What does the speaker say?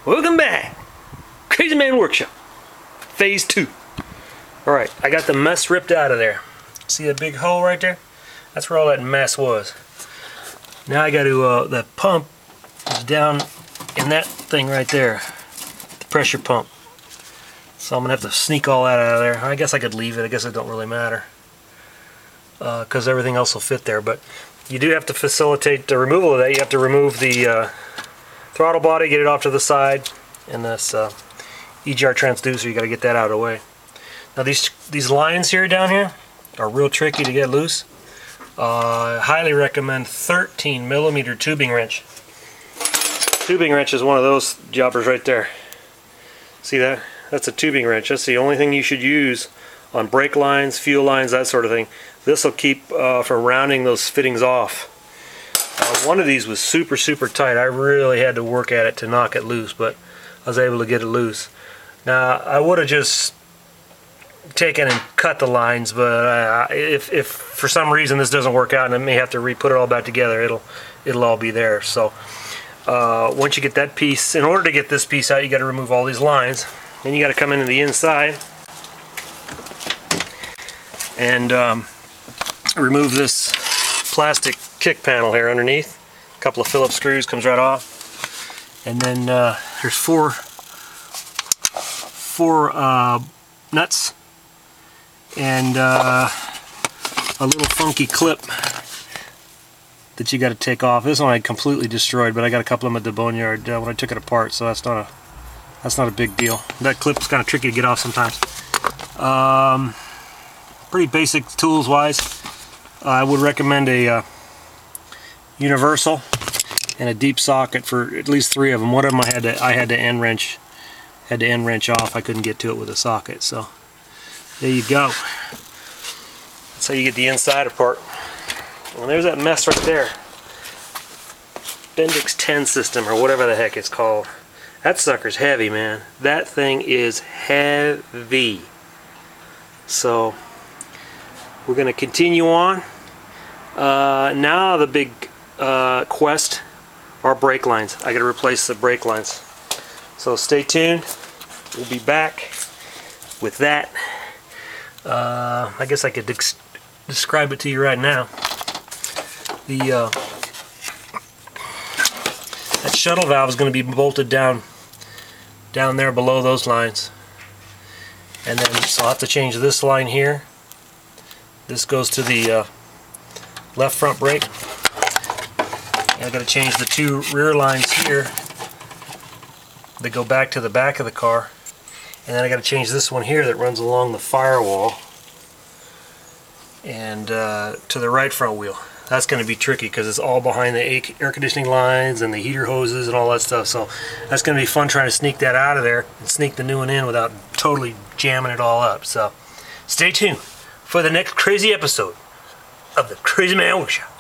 Welcome back, Crazy Man Workshop, Phase 2. Alright, I got the mess ripped out of there. See that big hole right there? That's where all that mess was. Now I got to, the pump is down in that thing right there, the pressure pump. So I'm going to have to sneak all that out of there. I guess I could leave it, I guess it don't really matter, because everything else will fit there. But you do have to facilitate the removal of that. You have to remove the throttle body, get it off to the side, and this EGR transducer, you got to get that out of the way. Now these lines here down here are real tricky to get loose. I highly recommend 13mm tubing wrench. Tubing wrench is one of those jobbers right there. See that? That's a tubing wrench. That's the only thing you should use on brake lines, fuel lines, that sort of thing. This will keep from rounding those fittings off. One of these was super tight. I really had to work at it to knock it loose, but I was able to get it loose. Now I would have just taken and cut the lines, but if for some reason this doesn't work out and I may have to re-put it all back together, it'll all be there. So once you get that piece, in order to get this piece out, you got to remove all these lines. Then you got to come into the inside and remove this plastic kick panel here underneath. A couple of Phillips screws, comes right off. And then there's four nuts and a little funky clip that you got to take off. This one I completely destroyed, but I got a couple of them at the boneyard when I took it apart, so that's not a big deal. That clip's kind of tricky to get off sometimes. Pretty basic tools wise. I would recommend a universal and a deep socket for at least 3 of them. One of them I had to end wrench off. I couldn't get to it with a socket. So there you go. That's how you get the inside apart. And there's that mess right there. Bendix 10 system or whatever the heck it's called. That sucker's heavy, man. That thing is heavy. So we're going to continue on. Now the big quest are brake lines. I got to replace the brake lines. So stay tuned. We'll be back with that. I guess I could describe it to you right now. That shuttle valve is going to be bolted down there below those lines. And then so I'll have to change this line here. This goes to the left front brake. And I've got to change the 2 rear lines here. They go back to the back of the car. And then I got to change this one here that runs along the firewall and to the right front wheel. That's going to be tricky because it's all behind the air conditioning lines and the heater hoses and all that stuff. So that's going to be fun trying to sneak that out of there and sneak the new one in without totally jamming it all up. So stay tuned for the next crazy episode of the Crazy Man Workshop.